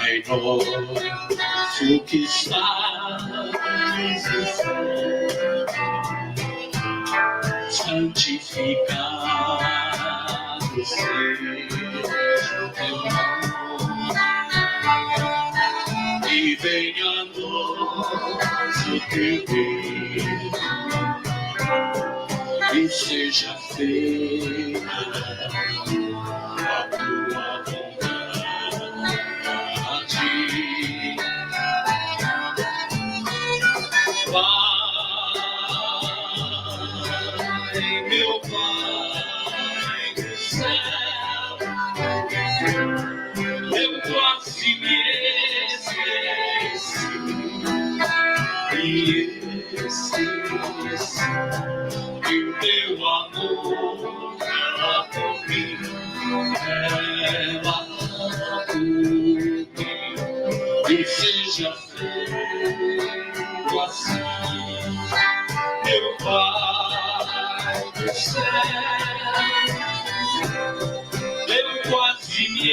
Pai nosso que estás no céu, santificado seja o teu nome, e venha a nós o teu reino, e seja feita a tua vontade. Pai, meu Pai do céu, eu quase me esqueci, e o teu amor ela por mim, ela por mim, e seja feito assim, meu Pai do céu, eu quase me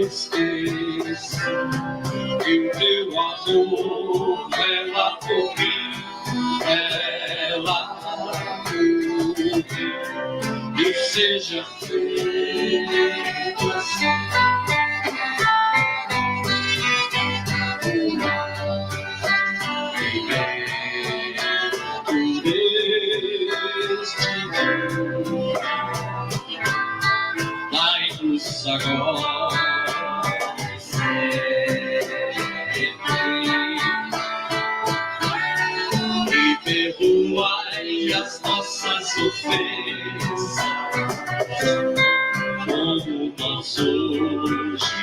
esqueci, e o teu amor ela por mim, ela por mim, e seja feito assim. Dai-nos agora sempre, e perdoai as nossas ofensas, como nós hoje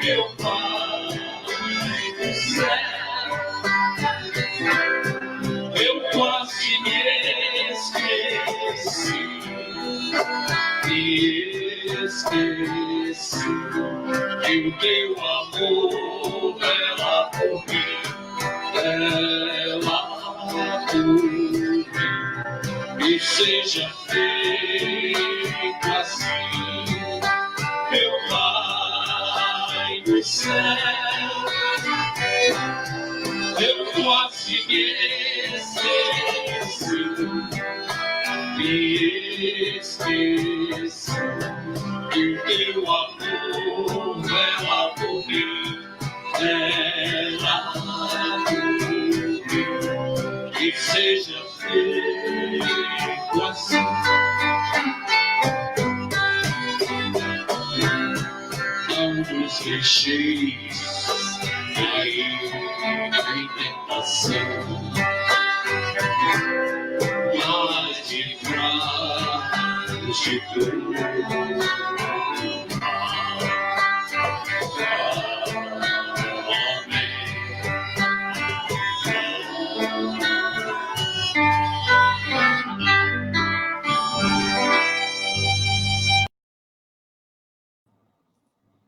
meu Pai do céu, eu quase me esqueci, que o teu amor ela por mim, ela por mim, e seja feito assim, meu Pai do céu, eu quase me esqueci, que o teu amor ela por mim, ela por mim, que seja feito assim. Não nos deixeis cair em tentação, mas livrai-nos de tudo.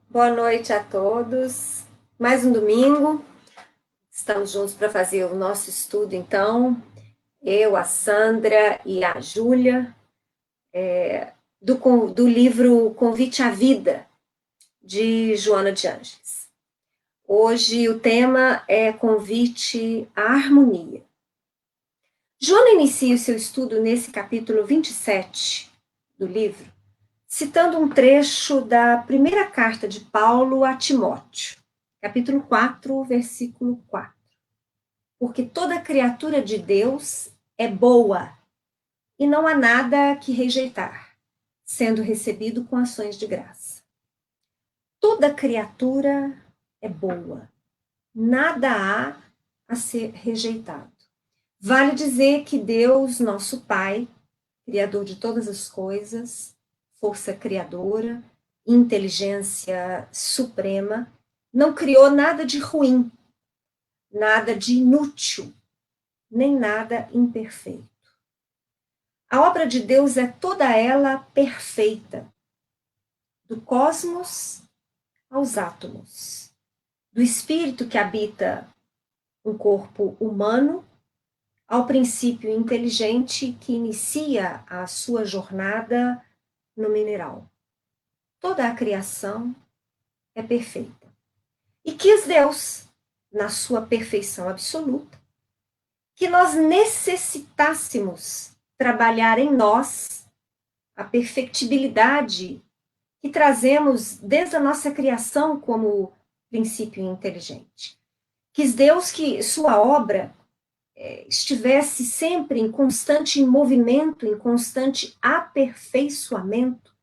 Boa noite a todos. Mais um domingo. Estamos juntos para fazer o nosso estudo, então. Eu, a Sandra e a Júlia, do livro Convite à Vida, de Joana de Ângeles. Hoje o tema é Convite à Harmonia. Joana inicia o seu estudo nesse capítulo 27 do livro, citando um trecho da primeira carta de Paulo a Timóteo, capítulo 4, versículo 4. Porque toda criatura de Deus é boa, e não há nada que rejeitar, sendo recebido com ações de graça. Toda criatura é boa, nada há a ser rejeitado. Vale dizer que Deus, nosso Pai, Criador de todas as coisas, força criadora, inteligência suprema, não criou nada de ruim, nada de inútil, nem nada imperfeito. A obra de Deus é toda ela perfeita, do cosmos aos átomos do espírito que habita um corpo humano, ao princípio inteligente que inicia a sua jornada no mineral. Toda a criação é perfeita. E quis Deus, na sua perfeição absoluta, que nós necessitássemos trabalhar em nós a perfectibilidade que trazemos desde a nossa criação como princípio inteligente. Quis Deus que sua obra estivesse sempre em constante movimento, em constante aperfeiçoamento,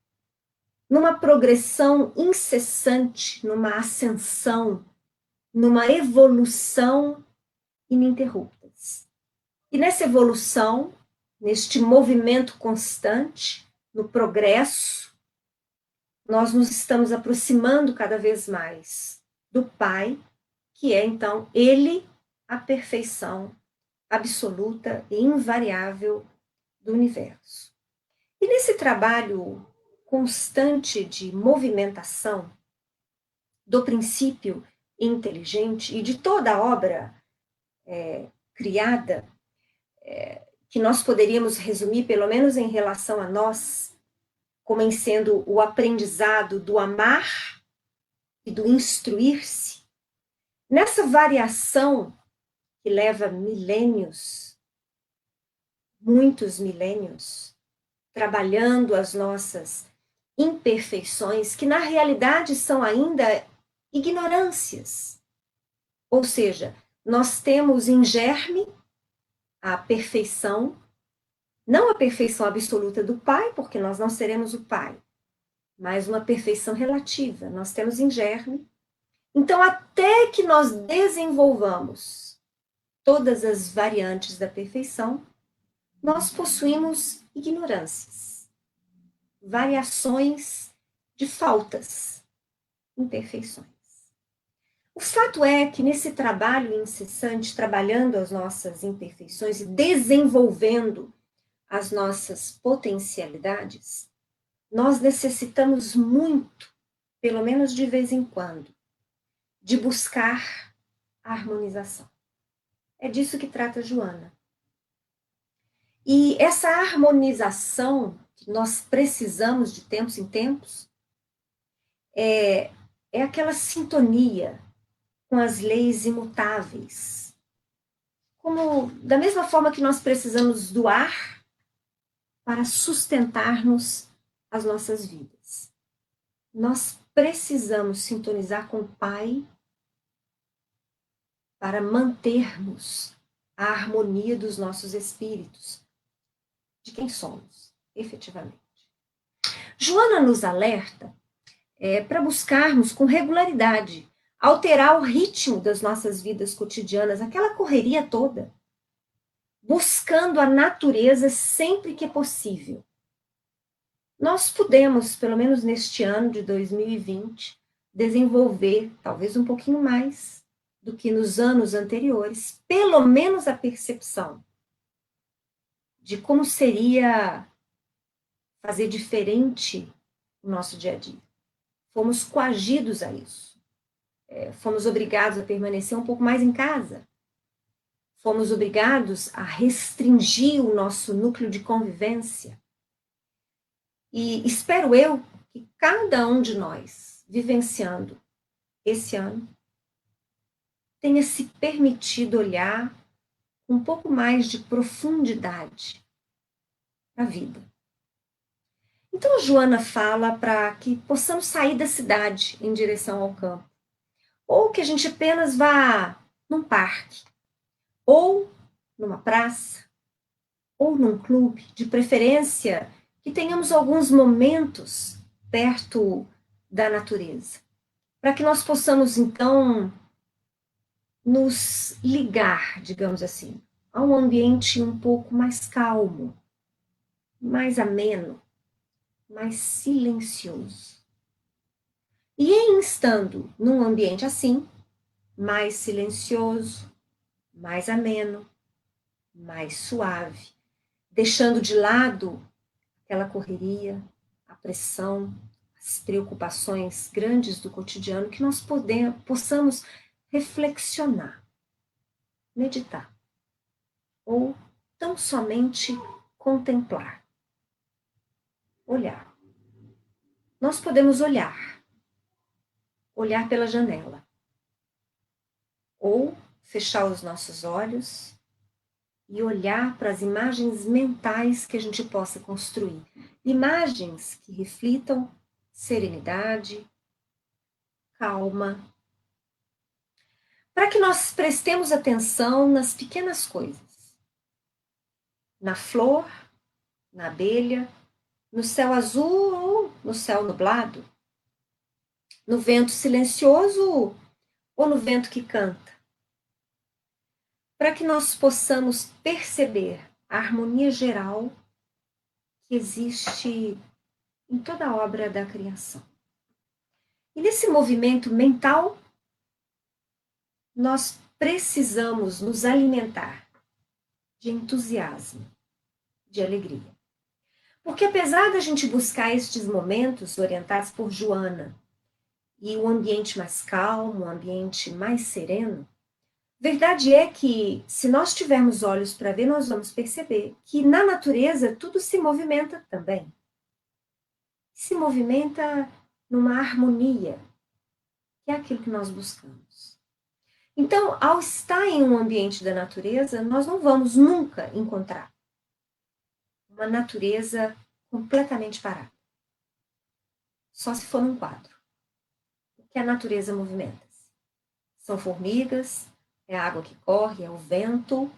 numa progressão incessante, numa ascensão, numa evolução ininterruptas. E nessa evolução, neste movimento constante, no progresso, nós nos estamos aproximando cada vez mais do Pai, que é então Ele a perfeição absoluta e invariável do universo. E nesse trabalho constante de movimentação do princípio inteligente e de toda a obra criada, que nós poderíamos resumir, pelo menos em relação a nós, como em sendo o aprendizado do amar e do instruir-se, nessa variação que leva milênios, muitos milênios, trabalhando as nossas imperfeições, que na realidade são ainda ignorâncias. Ou seja, nós temos em germe a perfeição, não a perfeição absoluta do Pai, porque nós não seremos o Pai, mas uma perfeição relativa. Nós temos em germe. Então, até que nós desenvolvamos todas as variantes da perfeição, nós possuímos ignorâncias, variações de faltas, imperfeições. O fato é que nesse trabalho incessante, trabalhando as nossas imperfeições e desenvolvendo as nossas potencialidades, nós necessitamos muito, pelo menos de vez em quando, de buscar a harmonização. É disso que trata Joana. E essa harmonização que nós precisamos de tempos em tempos é aquela sintonia com as leis imutáveis. Como, da mesma forma que nós precisamos do ar para sustentarmos as nossas vidas. Nós precisamos sintonizar com o Pai para mantermos a harmonia dos nossos espíritos, de quem somos, efetivamente. Joana nos alerta para buscarmos com regularidade alterar o ritmo das nossas vidas cotidianas, aquela correria toda, buscando a natureza sempre que é possível. Nós podemos, pelo menos neste ano de 2020, desenvolver, talvez um pouquinho mais do que nos anos anteriores, pelo menos a percepção de como seria fazer diferente o nosso dia a dia. Fomos coagidos a isso. Fomos obrigados a permanecer um pouco mais em casa. Fomos obrigados a restringir o nosso núcleo de convivência. E espero eu que cada um de nós, vivenciando esse ano, tenha se permitido olhar com um pouco mais de profundidade para a vida. Então, Joana fala para que possamos sair da cidade em direção ao campo, ou que a gente apenas vá num parque, ou numa praça, ou num clube, de preferência que tenhamos alguns momentos perto da natureza, para que nós possamos, então, nos ligar, digamos assim, a um ambiente um pouco mais calmo, mais ameno, mais silencioso. E em estando num ambiente assim, mais silencioso, mais ameno, mais suave, deixando de lado aquela correria, a pressão, a as preocupações grandes do cotidiano, que nós possamos reflexionar, meditar, ou tão somente contemplar, olhar. Nós podemos olhar pela janela, ou fechar os nossos olhos e olhar para as imagens mentais que a gente possa construir. Imagens que reflitam serenidade, calma, para que nós prestemos atenção nas pequenas coisas. Na flor, na abelha, no céu azul ou no céu nublado, no vento silencioso ou no vento que canta. Para que nós possamos perceber a harmonia geral que existe em toda a obra da criação. E nesse movimento mental, nós precisamos nos alimentar de entusiasmo, de alegria. Porque apesar da gente buscar estes momentos orientados por Joana e um ambiente mais calmo, um ambiente mais sereno, verdade é que, se nós tivermos olhos para ver, nós vamos perceber que na natureza tudo se movimenta também. Se movimenta numa harmonia, que é aquilo que nós buscamos. Então, ao estar em um ambiente da natureza, nós não vamos nunca encontrar uma natureza completamente parada. Só se for num quadro. O que a natureza movimenta-se? São formigas, é a água que corre, é o vento,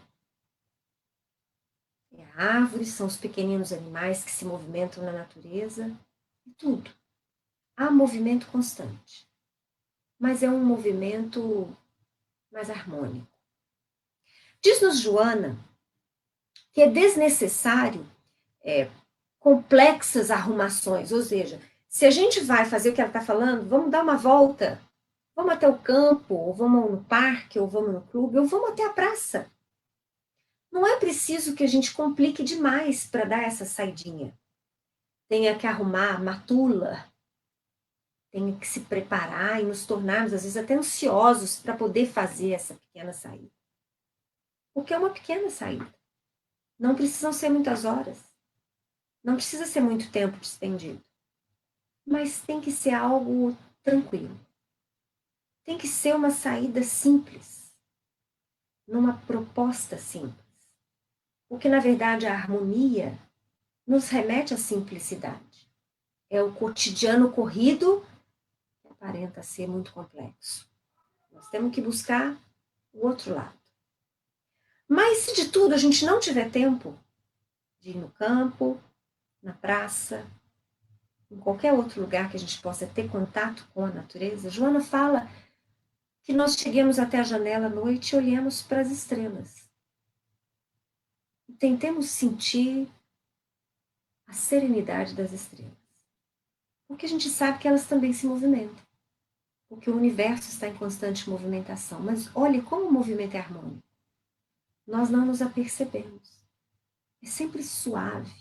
é a árvore, são os pequeninos animais que se movimentam na natureza, é tudo. Há movimento constante, mas é um movimento mais harmônico. Diz-nos Joana que é desnecessário complexas arrumações, ou seja, se a gente vai fazer o que ela está falando, vamos dar uma volta, vamos até o campo, ou vamos no parque, ou vamos no clube, ou vamos até a praça. Não é preciso que a gente complique demais para dar essa saidinha. Tenha que arrumar matula, tenha que se preparar e nos tornarmos, às vezes, até ansiosos para poder fazer essa pequena saída. Porque é uma pequena saída. Não precisam ser muitas horas. Não precisa ser muito tempo despendido. Mas tem que ser algo tranquilo. Tem que ser uma saída simples. Numa proposta simples. Porque, na verdade, a harmonia nos remete à simplicidade. É o cotidiano corrido que aparenta ser muito complexo. Nós temos que buscar o outro lado. Mas, se de tudo a gente não tiver tempo de ir no campo, na praça, em qualquer outro lugar que a gente possa ter contato com a natureza, Joana fala que nós cheguemos até a janela à noite e olhemos para as estrelas. E tentemos sentir a serenidade das estrelas. Porque a gente sabe que elas também se movimentam. Porque o universo está em constante movimentação. Mas olhe como o movimento é harmônico. Nós não nos apercebemos. É sempre suave.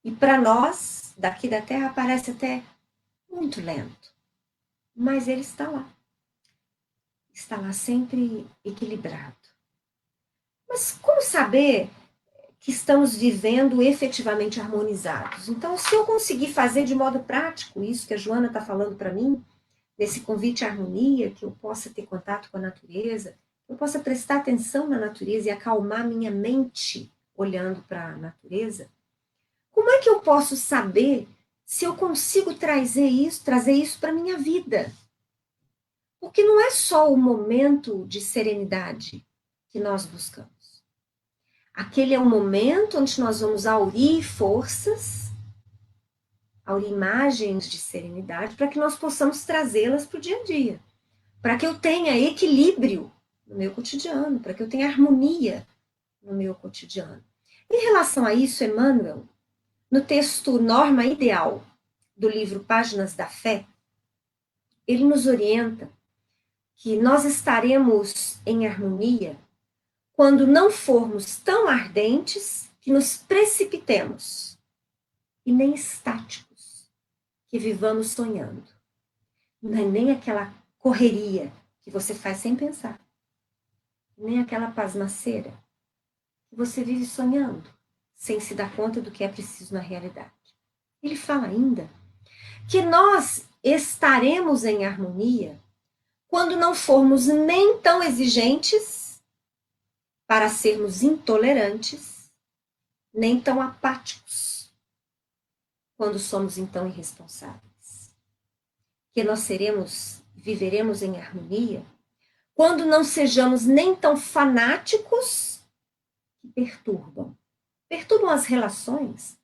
E para nós, daqui da Terra, parece até muito lento. Mas ele está lá. Está lá sempre equilibrado. Mas como saber que estamos vivendo efetivamente harmonizados? Então, se eu conseguir fazer de modo prático isso que a Joana está falando para mim, desse convite à harmonia, que eu possa ter contato com a natureza, que eu possa prestar atenção na natureza e acalmar minha mente olhando para a natureza, como é que eu posso saber se eu consigo trazer isso para a minha vida? Porque não é só o momento de serenidade que nós buscamos. Aquele é um momento onde nós vamos aurir forças, aurir imagens de serenidade, para que nós possamos trazê-las para o dia a dia. Para que eu tenha equilíbrio no meu cotidiano, para que eu tenha harmonia no meu cotidiano. Em relação a isso, Emmanuel, no texto Norma Ideal, do livro Páginas da Fé, ele nos orienta que nós estaremos em harmonia quando não formos tão ardentes que nos precipitemos, e nem estáticos, que vivamos sonhando. Não é nem aquela correria que você faz sem pensar, nem aquela pasmaceira que você vive sonhando, sem se dar conta do que é preciso na realidade. Ele fala ainda que nós estaremos em harmonia quando não formos nem tão exigentes para sermos intolerantes, nem tão apáticos quando somos então irresponsáveis. Que nós viveremos em harmonia quando não sejamos nem tão fanáticos que perturbam as relações,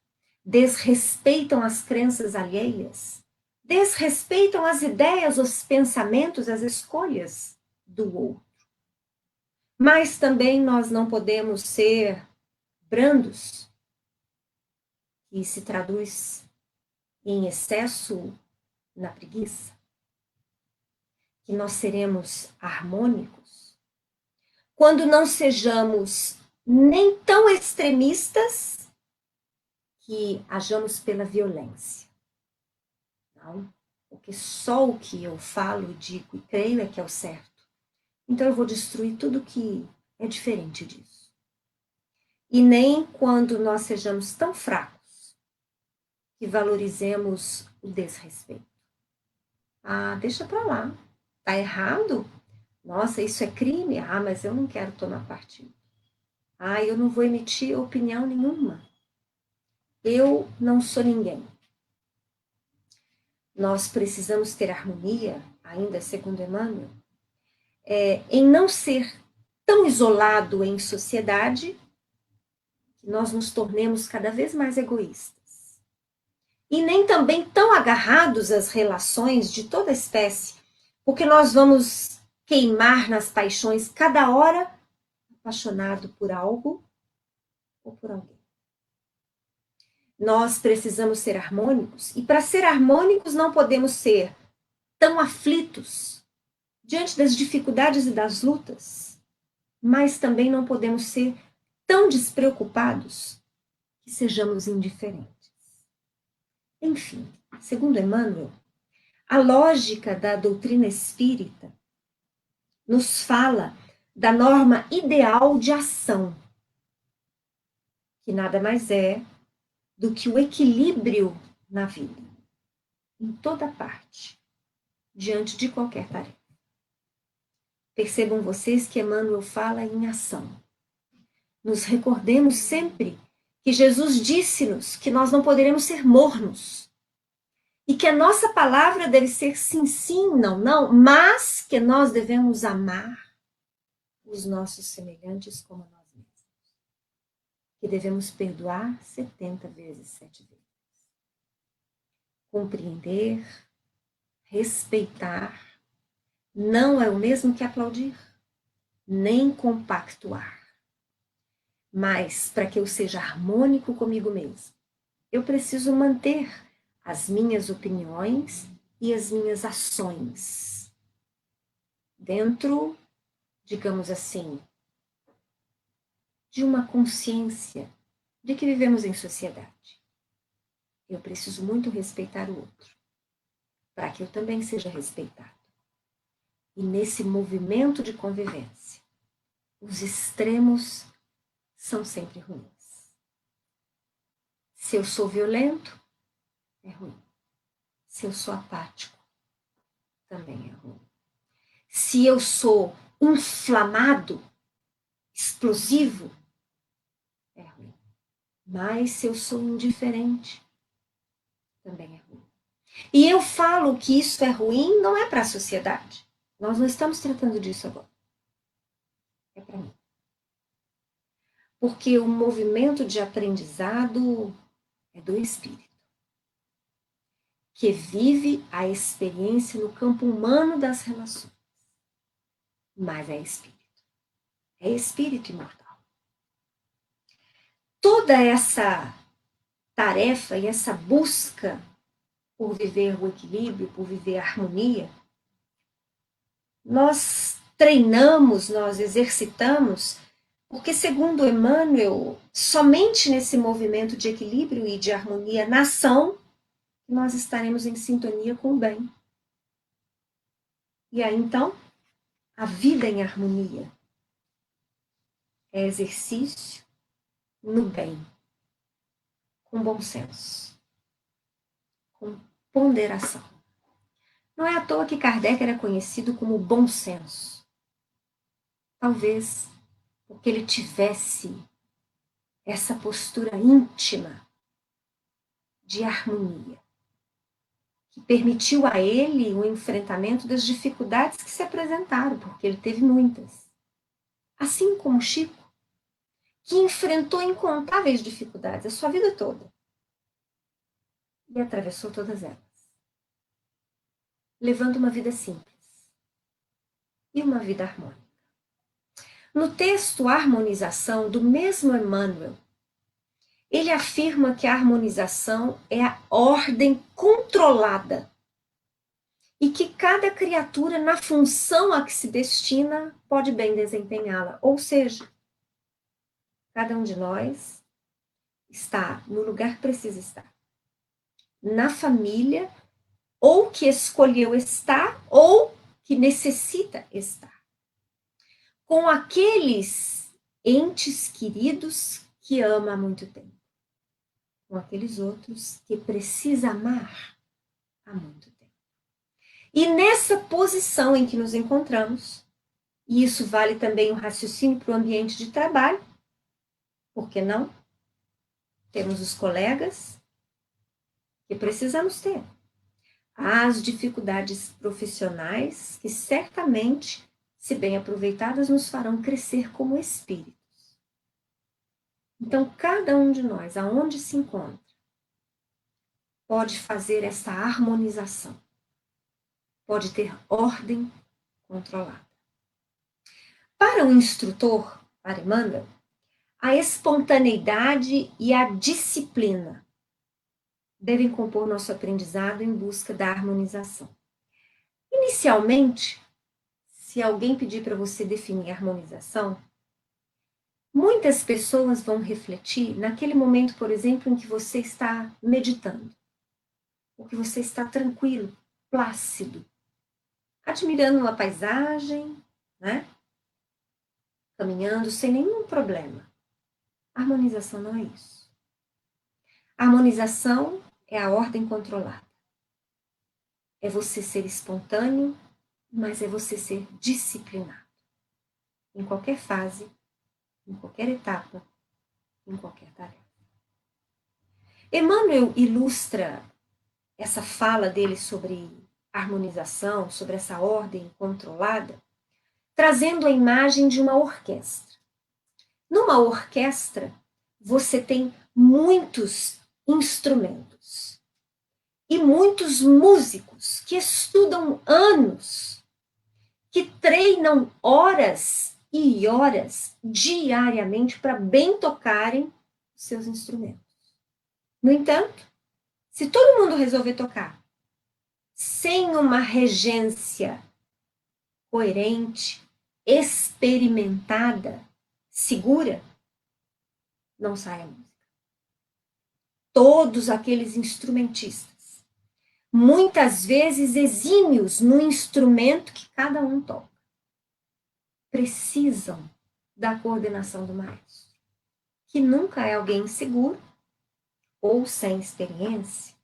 desrespeitam as crenças alheias, desrespeitam as ideias, os pensamentos, as escolhas do outro. Mas também nós não podemos ser brandos, que se traduz em excesso na preguiça. Que nós seremos harmônicos quando não sejamos nem tão extremistas que hajamos pela violência. Não, porque só o que eu falo, digo e creio é que é o certo. Então eu vou destruir tudo que é diferente disso. E nem quando nós sejamos tão fracos que valorizemos o desrespeito. Ah, deixa pra lá. Tá errado? Nossa, isso é crime? Ah, mas eu não quero tomar partido. Ah, eu não vou emitir opinião nenhuma. Eu não sou ninguém. Nós precisamos ter harmonia, ainda segundo Emmanuel, em não ser tão isolado em sociedade que nós nos tornemos cada vez mais egoístas. E nem também tão agarrados às relações de toda espécie, porque nós vamos queimar nas paixões cada hora apaixonado por algo ou por alguém. Nós precisamos ser harmônicos, e para ser harmônicos não podemos ser tão aflitos diante das dificuldades e das lutas, mas também não podemos ser tão despreocupados que sejamos indiferentes. Enfim, segundo Emmanuel, a lógica da doutrina espírita nos fala da norma ideal de ação, que nada mais é do que o equilíbrio na vida, em toda parte, diante de qualquer tarefa. Percebam vocês que Emmanuel fala em ação. Nos recordemos sempre que Jesus disse-nos que nós não poderemos ser mornos, e que a nossa palavra deve ser sim, sim, não, não, mas que nós devemos amar os nossos semelhantes como nós mesmos. Que devemos perdoar 70 vezes 7 vezes. Compreender, respeitar, não é o mesmo que aplaudir, nem compactuar. Mas, para que eu seja harmônico comigo mesmo, eu preciso manter as minhas opiniões e as minhas ações dentro, digamos assim, de uma consciência de que vivemos em sociedade. Eu preciso muito respeitar o outro, para que eu também seja respeitado. E nesse movimento de convivência, os extremos são sempre ruins. Se eu sou violento, é ruim. Se eu sou apático, também é ruim. Se eu sou inflamado, explosivo, é ruim. Mas se eu sou indiferente, também é ruim. E eu falo que isso é ruim, não é para a sociedade. Nós não estamos tratando disso agora. É para mim. Porque o movimento de aprendizado é do espírito, que vive a experiência no campo humano das relações. Mas é espírito. É espírito imortal. Toda essa tarefa e essa busca por viver o equilíbrio, por viver a harmonia, nós treinamos, nós exercitamos, porque, segundo Emmanuel, somente nesse movimento de equilíbrio e de harmonia na ação que nós estaremos em sintonia com o bem. E aí, então, a vida em harmonia é exercício no bem, com bom senso, com ponderação. Não é à toa que Kardec era conhecido como bom senso. Talvez porque ele tivesse essa postura íntima de harmonia, que permitiu a ele o enfrentamento das dificuldades que se apresentaram, porque ele teve muitas. Assim como Chico, que enfrentou incontáveis dificuldades a sua vida toda e atravessou todas elas, levando uma vida simples e uma vida harmônica. No texto Harmonização, do mesmo Emmanuel, ele afirma que a harmonização é a ordem controlada e que cada criatura, na função a que se destina, pode bem desempenhá-la. Ou seja, cada um de nós está no lugar que precisa estar. Na família, ou que escolheu estar, ou que necessita estar. Com aqueles entes queridos que ama há muito tempo. Com aqueles outros que precisa amar há muito tempo. E nessa posição em que nos encontramos, e isso vale também o raciocínio para o ambiente de trabalho, por que não? Temos os colegas que precisamos ter. As dificuldades profissionais que certamente, se bem aproveitadas, nos farão crescer como espíritos. Então, cada um de nós, aonde se encontra, pode fazer essa harmonização, pode ter ordem controlada. Para o instrutor, para Emmanuel, a espontaneidade e a disciplina devem compor nosso aprendizado em busca da harmonização. Inicialmente, se alguém pedir para você definir harmonização, muitas pessoas vão refletir naquele momento, por exemplo, em que você está meditando, ou que você está tranquilo, plácido, admirando uma paisagem, né? Caminhando sem nenhum problema. Harmonização não é isso. Harmonização é a ordem controlada. É você ser espontâneo, mas é você ser disciplinado. Em qualquer fase, em qualquer etapa, em qualquer tarefa. Emmanuel ilustra essa fala dele sobre harmonização, sobre essa ordem controlada, trazendo a imagem de uma orquestra. Numa orquestra, você tem muitos instrumentos e muitos músicos que estudam anos, que treinam horas e horas diariamente para bem tocarem seus instrumentos. No entanto, se todo mundo resolver tocar sem uma regência coerente, experimentada, segura, não sai a música. Todos aqueles instrumentistas, muitas vezes exímios no instrumento que cada um toca, precisam da coordenação do maestro, que nunca é alguém inseguro ou sem experiência,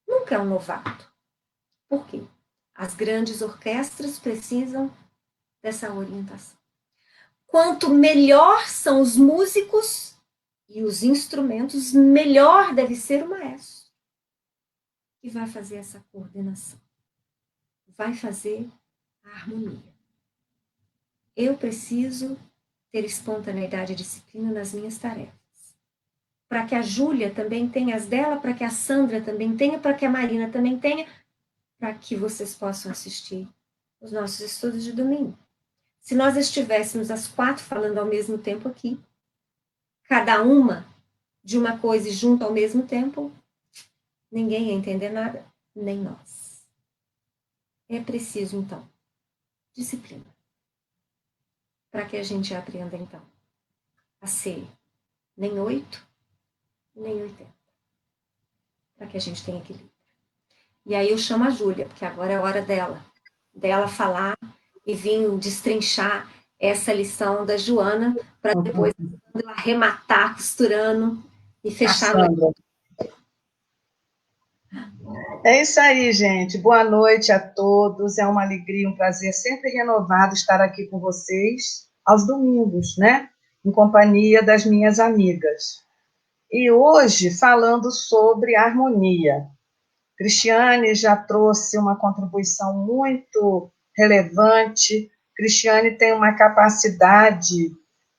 nunca é um novato. Por quê? As grandes orquestras precisam dessa orientação. Quanto melhor são os músicos e os instrumentos, melhor deve ser o maestro, que vai fazer essa coordenação, vai fazer a harmonia. Eu preciso ter espontaneidade e disciplina nas minhas tarefas, para que a Júlia também tenha as dela, para que a Sandra também tenha, para que a Marina também tenha, para que vocês possam assistir os nossos estudos de domingo. Se nós estivéssemos as 4 falando ao mesmo tempo aqui, cada uma de uma coisa e junto ao mesmo tempo, ninguém ia entender nada, nem nós. É preciso, então, disciplina, para que a gente aprenda, então, a ser nem 8, nem 80, para que a gente tenha equilíbrio. E aí eu chamo a Júlia, porque agora é a hora dela falar e vir destrinchar essa lição da Joana, para depois ela arrematar, costurando e fechar a noite. Cassandra. É isso aí, gente. Boa noite a todos. É uma alegria, um prazer sempre renovado estar aqui com vocês aos domingos, né? Em companhia das minhas amigas. E hoje falando sobre harmonia. Cristiane já trouxe uma contribuição muito relevante. Cristiane tem uma capacidade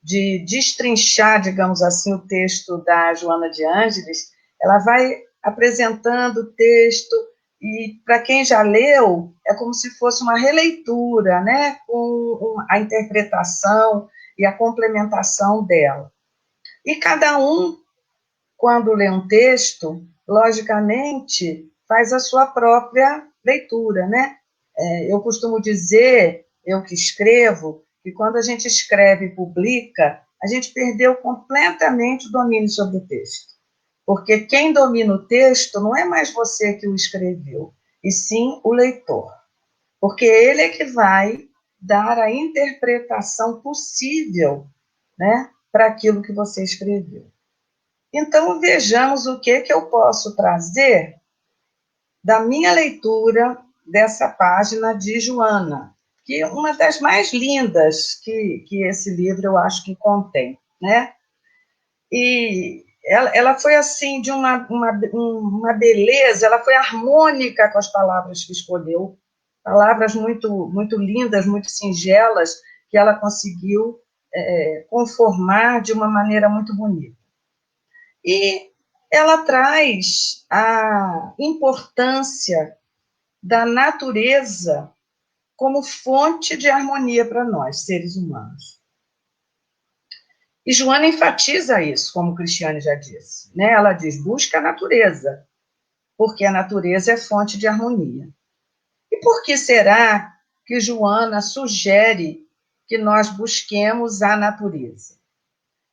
de destrinchar, digamos assim, o texto da Joana de Ângeles. Ela vai apresentando o texto e, para quem já leu, é como se fosse uma releitura, né, com a interpretação e a complementação dela. E cada um, quando lê um texto, logicamente, faz a sua própria leitura, né? Eu costumo dizer, eu que escrevo, que quando a gente escreve e publica, a gente perdeu completamente o domínio sobre o texto. Porque quem domina o texto não é mais você que o escreveu, e sim o leitor. Porque ele é que vai dar a interpretação possível, né, para aquilo que você escreveu. Então, vejamos o que eu posso trazer da minha leitura dessa página de Joana, que é uma das mais lindas que esse livro eu acho que contém, né? E ela foi assim, de uma beleza, ela foi harmônica com as palavras que escolheu, palavras muito, muito lindas, muito singelas, que ela conseguiu conformar de uma maneira muito bonita. E ela traz a importância da natureza como fonte de harmonia para nós, seres humanos. E Joana enfatiza isso, como Cristiane já disse. Né? Ela diz, busca a natureza, porque a natureza é fonte de harmonia. E por que será que Joana sugere que nós busquemos a natureza?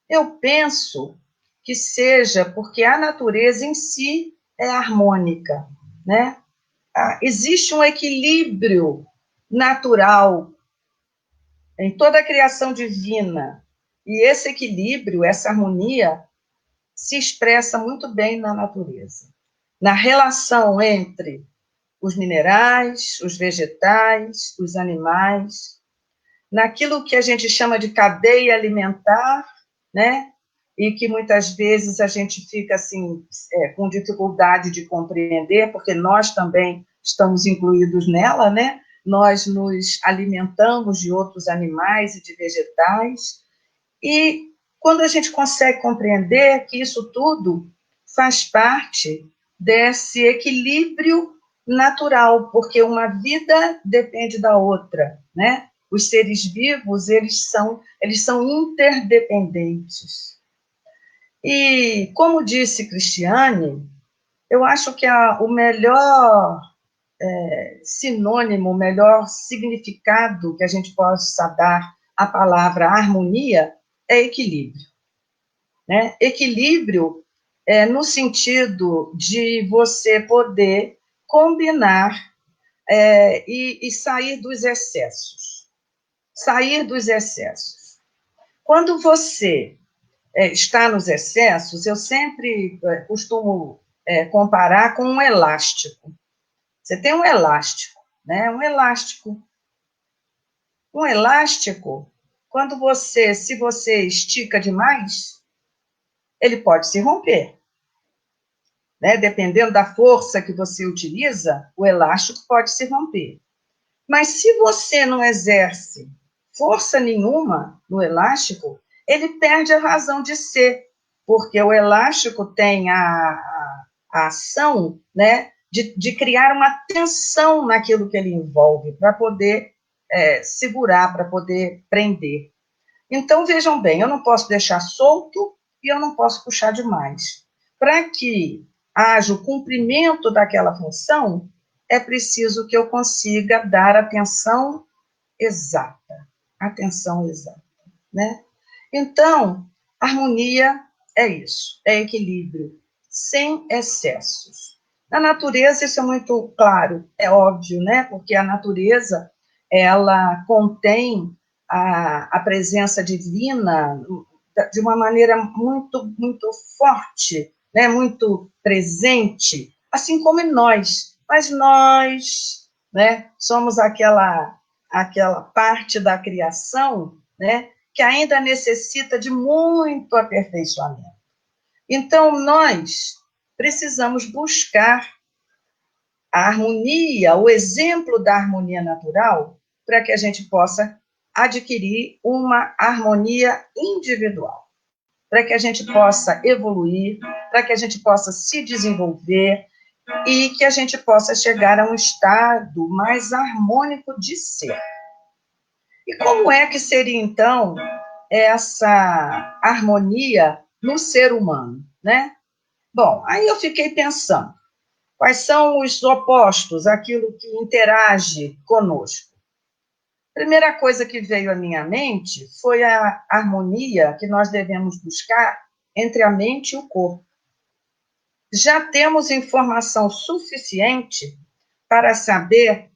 Eu penso que seja porque a natureza em si é harmônica, né? Existe um equilíbrio natural em toda a criação divina, e esse equilíbrio, essa harmonia, se expressa muito bem na natureza, na relação entre os minerais, os vegetais, os animais, naquilo que a gente chama de cadeia alimentar, né? E que muitas vezes a gente fica assim com dificuldade de compreender, porque nós também estamos incluídos nela, né? Nós nos alimentamos de outros animais e de vegetais, e quando a gente consegue compreender que isso tudo faz parte desse equilíbrio natural, porque uma vida depende da outra, né? Os seres vivos, eles são interdependentes. E, como disse Cristiane, eu acho que o melhor sinônimo, o melhor significado que a gente possa dar à palavra harmonia é equilíbrio. Né? Equilíbrio no sentido de você poder combinar e sair dos excessos. Sair dos excessos. Quando você está nos excessos, eu sempre costumo comparar com um elástico. Você tem um elástico, né? Um elástico, se você estica demais, ele pode se romper. Né? Dependendo da força que você utiliza, o elástico pode se romper. Mas se você não exerce força nenhuma no elástico, ele perde a razão de ser, porque o elástico tem a ação, né, de criar uma tensão naquilo que ele envolve, para poder segurar, para poder prender. Então, vejam bem, eu não posso deixar solto e eu não posso puxar demais. Para que haja o cumprimento daquela função, é preciso que eu consiga dar atenção exata. Atenção exata, né? Então, harmonia é isso, é equilíbrio, sem excessos. Na natureza, isso é muito claro, é óbvio, né? Porque a natureza, ela contém a presença divina de uma maneira muito, muito forte, né? Muito presente, assim como em nós. Mas nós, né, somos aquela parte da criação, né, que ainda necessita de muito aperfeiçoamento. Então, nós precisamos buscar a harmonia, o exemplo da harmonia natural, para que a gente possa adquirir uma harmonia individual, para que a gente possa evoluir, para que a gente possa se desenvolver e que a gente possa chegar a um estado mais harmônico de ser. E como é que seria, então, essa harmonia no ser humano, né? Bom, aí eu fiquei pensando, quais são os opostos, aquilo que interage conosco? A primeira coisa que veio à minha mente foi a harmonia que nós devemos buscar entre a mente e o corpo. Já temos informação suficiente para saber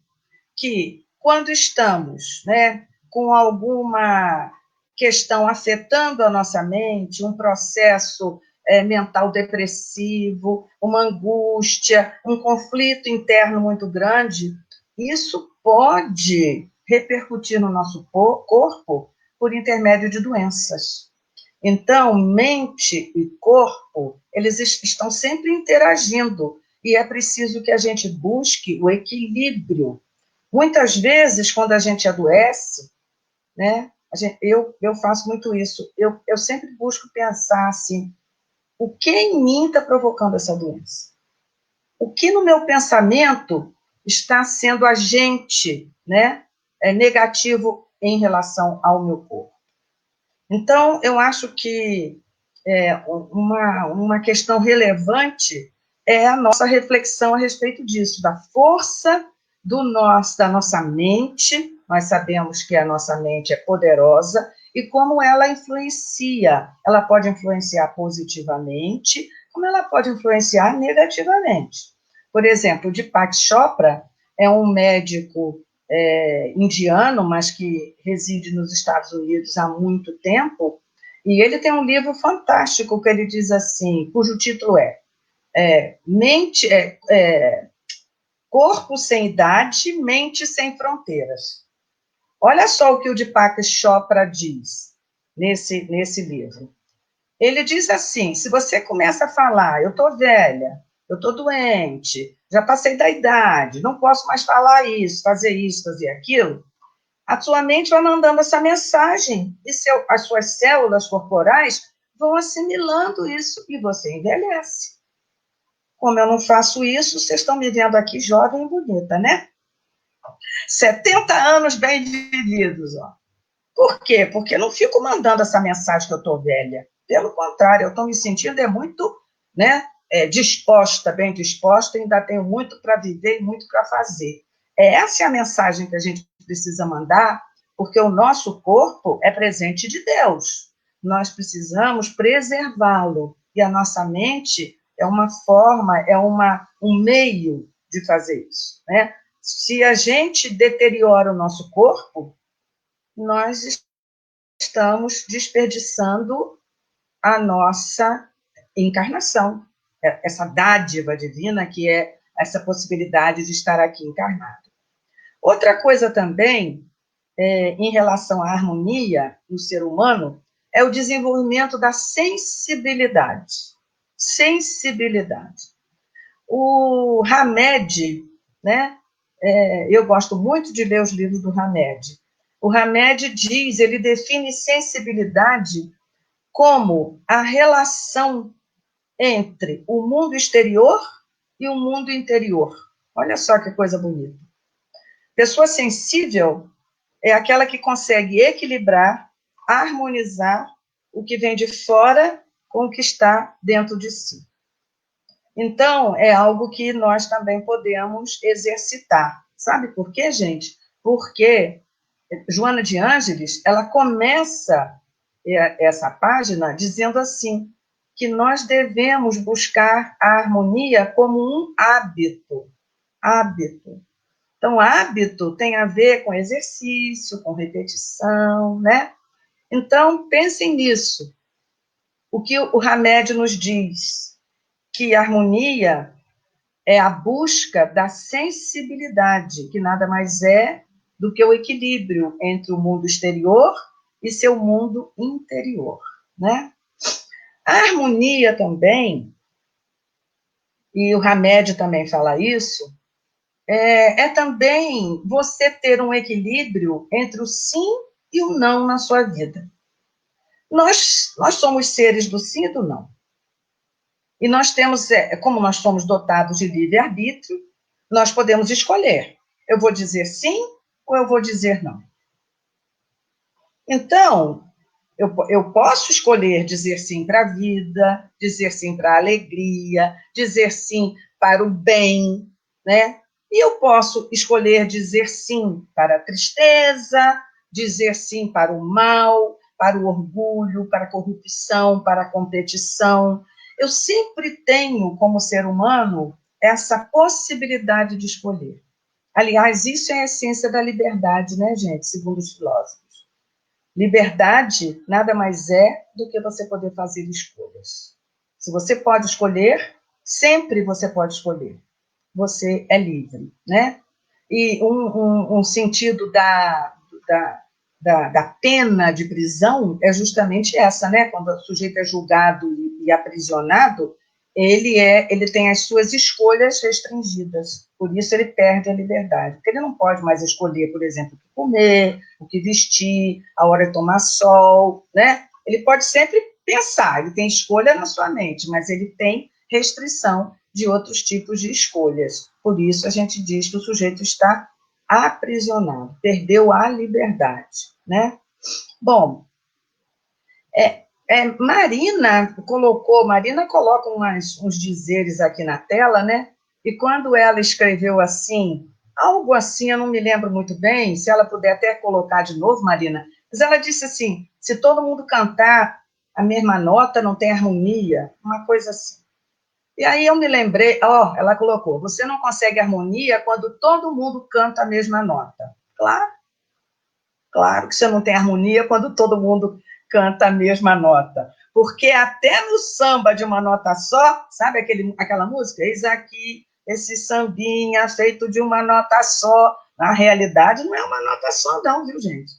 que, quando estamos, né, com alguma questão afetando a nossa mente, um processo mental depressivo, uma angústia, um conflito interno muito grande, isso pode repercutir no nosso corpo por intermédio de doenças. Então, mente e corpo, eles estão sempre interagindo, e é preciso que a gente busque o equilíbrio. Muitas vezes, quando a gente adoece, né, eu faço muito isso, eu sempre busco pensar assim, o que em mim está provocando essa doença? O que no meu pensamento está sendo agente, né, negativo em relação ao meu corpo? Então, eu acho que uma questão relevante é a nossa reflexão a respeito disso, da força da nossa mente. Nós sabemos que a nossa mente é poderosa e como ela influencia. Ela pode influenciar positivamente, como ela pode influenciar negativamente. Por exemplo, o Deepak Chopra é um médico indiano, mas que reside nos Estados Unidos há muito tempo, e ele tem um livro fantástico que ele diz assim, cujo título Corpo sem idade, mente sem fronteiras. Olha só o que o Deepak Chopra diz nesse livro. Ele diz assim, se você começa a falar, eu estou velha, eu estou doente, já passei da idade, não posso mais falar isso, fazer aquilo, a sua mente vai mandando essa mensagem e as suas células corporais vão assimilando isso e você envelhece. Como eu não faço isso, vocês estão me vendo aqui jovem e bonita, né? 70 anos bem vividos, ó. Por quê? Porque eu não fico mandando essa mensagem que eu estou velha. Pelo contrário, eu estou me sentindo muito, né, bem disposta, ainda tenho muito para viver e muito para fazer. Essa é a mensagem que a gente precisa mandar, porque o nosso corpo é presente de Deus. Nós precisamos preservá-lo. E a nossa mente é uma forma, um meio de fazer isso, né? Se a gente deteriora o nosso corpo, nós estamos desperdiçando a nossa encarnação, essa dádiva divina que é essa possibilidade de estar aqui encarnado. Outra coisa também, em relação à harmonia no ser humano, é o desenvolvimento da sensibilidade. Sensibilidade. O Hamed, né? Eu gosto muito de ler os livros do Hamed. O Hamed diz, ele define sensibilidade como a relação entre o mundo exterior e o mundo interior. Olha só que coisa bonita. Pessoa sensível é aquela que consegue equilibrar, harmonizar o que vem de fora com o que está dentro de si. Então, é algo que nós também podemos exercitar. Sabe por quê, gente? Porque Joana de Ângeles, ela começa essa página dizendo assim, que nós devemos buscar a harmonia como um hábito. Hábito. Então, hábito tem a ver com exercício, com repetição, né? Então, pensem nisso. O que o Hamed nos diz, que a harmonia é a busca da sensibilidade, que nada mais é do que o equilíbrio entre o mundo exterior e seu mundo interior, né? A harmonia também, e o Hamed também fala isso, é também você ter um equilíbrio entre o sim e o não na sua vida. Nós somos seres do sim e do não. E nós temos, como nós somos dotados de livre-arbítrio, nós podemos escolher. Eu vou dizer sim ou eu vou dizer não. Então, eu posso escolher dizer sim para a vida, dizer sim para a alegria, dizer sim para o bem, né? E eu posso escolher dizer sim para a tristeza, dizer sim para o mal, para o orgulho, para a corrupção, para a competição. Eu sempre tenho, como ser humano, essa possibilidade de escolher. Aliás, isso é a essência da liberdade, né, gente? Segundo os filósofos. Liberdade nada mais é do que você poder fazer escolhas. Se você pode escolher, sempre você pode escolher. Você é livre, né? E um sentido da pena de prisão é justamente essa, né? Quando o sujeito é julgado e aprisionado, ele tem as suas escolhas restringidas, por isso ele perde a liberdade, porque ele não pode mais escolher, por exemplo, o que comer, o que vestir, a hora de tomar sol, né? Ele pode sempre pensar, ele tem escolha na sua mente, mas ele tem restrição de outros tipos de escolhas. Por isso a gente diz que o sujeito está aprisionado, perdeu a liberdade, né? Bom, Marina coloca uns dizeres aqui na tela, né? E quando ela escreveu assim, algo assim, eu não me lembro muito bem, se ela puder até colocar de novo, Marina, mas ela disse assim, se todo mundo cantar a mesma nota, não tem harmonia, uma coisa assim. E aí eu me lembrei, ela colocou, você não consegue harmonia quando todo mundo canta a mesma nota. Claro que você não tem harmonia quando todo mundo canta a mesma nota. Porque até no samba de uma nota só, sabe aquela música? Eis aqui esse sambinha feito de uma nota só. Na realidade, não é uma nota só, não, viu, gente?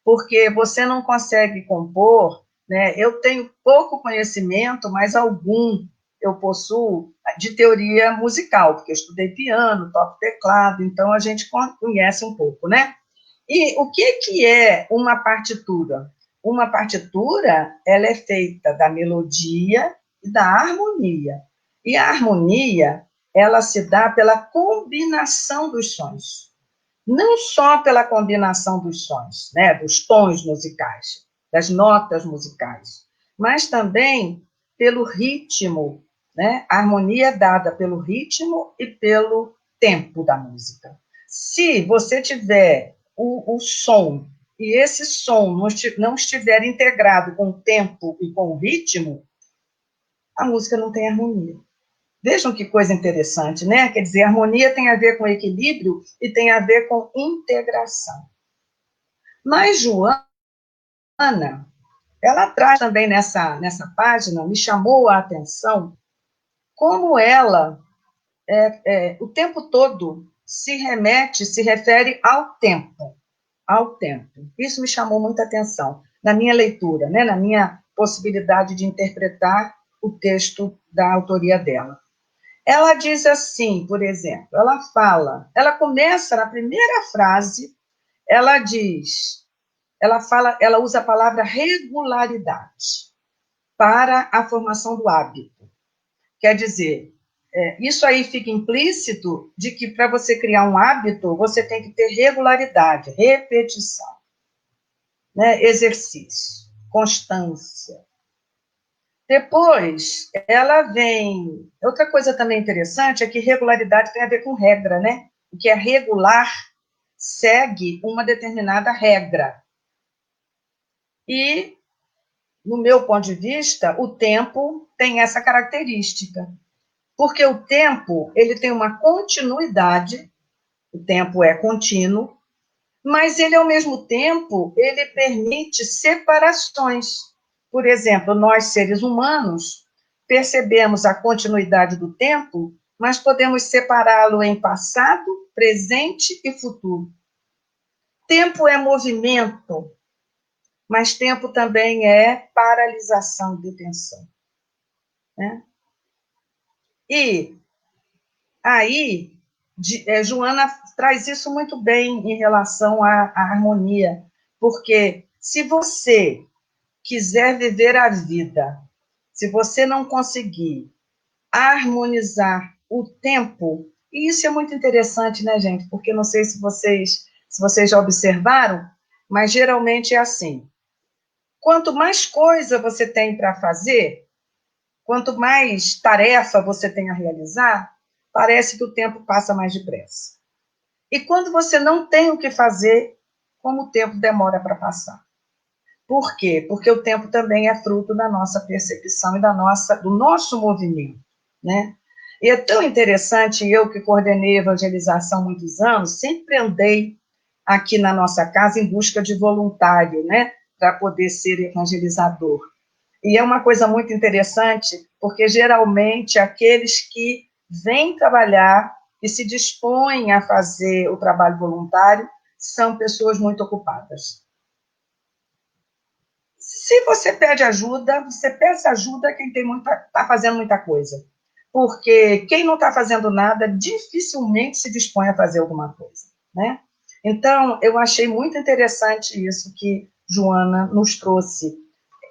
Porque você não consegue compor, né? Eu tenho pouco conhecimento, mas algum eu possuo de teoria musical, porque eu estudei piano, toco teclado, então a gente conhece um pouco, né? E o que é uma partitura? Uma partitura, ela é feita da melodia e da harmonia. E a harmonia, ela se dá pela combinação dos sons. Não só pela combinação dos sons, né, dos tons musicais, das notas musicais, mas também pelo ritmo, né? A harmonia é dada pelo ritmo e pelo tempo da música. Se você tiver o som e esse som não estiver integrado com o tempo e com o ritmo, a música não tem harmonia. Vejam que coisa interessante, né? Quer dizer, harmonia tem a ver com equilíbrio e tem a ver com integração. Mas Joana, ela traz também nessa página, me chamou a atenção, como ela, o tempo todo, se refere ao tempo. Ao tempo. Isso me chamou muita atenção na minha leitura, né? Na minha possibilidade de interpretar o texto da autoria dela. Ela diz assim, por exemplo, ela começa na primeira frase, ela usa a palavra regularidade para a formação do hábito. Quer dizer, isso aí fica implícito de que para você criar um hábito, você tem que ter regularidade, repetição, né? Exercício, constância. Depois, ela vem... Outra coisa também interessante é que regularidade tem a ver com regra, né? O que é regular segue uma determinada regra. E, no meu ponto de vista, o tempo tem essa característica, porque o tempo ele tem uma continuidade, o tempo é contínuo, mas ele, ao mesmo tempo, ele permite separações. Por exemplo, nós, seres humanos, percebemos a continuidade do tempo, mas podemos separá-lo em passado, presente e futuro. Tempo é movimento, mas tempo também é paralisação, detenção. Né? E aí, Joana traz isso muito bem em relação à harmonia, porque se você quiser viver a vida, se você não conseguir harmonizar o tempo, e isso é muito interessante, né, gente? Porque não sei se vocês já observaram, mas geralmente é assim. Quanto mais coisa você tem para fazer, quanto mais tarefa você tem a realizar, parece que o tempo passa mais depressa. E quando você não tem o que fazer, como o tempo demora para passar. Por quê? Porque o tempo também é fruto da nossa percepção e do nosso movimento, né? E é tão interessante, eu que coordenei evangelização há muitos anos, sempre andei aqui na nossa casa em busca de voluntário, né? Para poder ser evangelizador. E é uma coisa muito interessante, porque geralmente aqueles que vêm trabalhar e se dispõem a fazer o trabalho voluntário são pessoas muito ocupadas. Se você pede ajuda, você peça ajuda a quem está fazendo muita coisa. Porque quem não está fazendo nada dificilmente se dispõe a fazer alguma coisa, né? Então, eu achei muito interessante isso que Joana nos trouxe.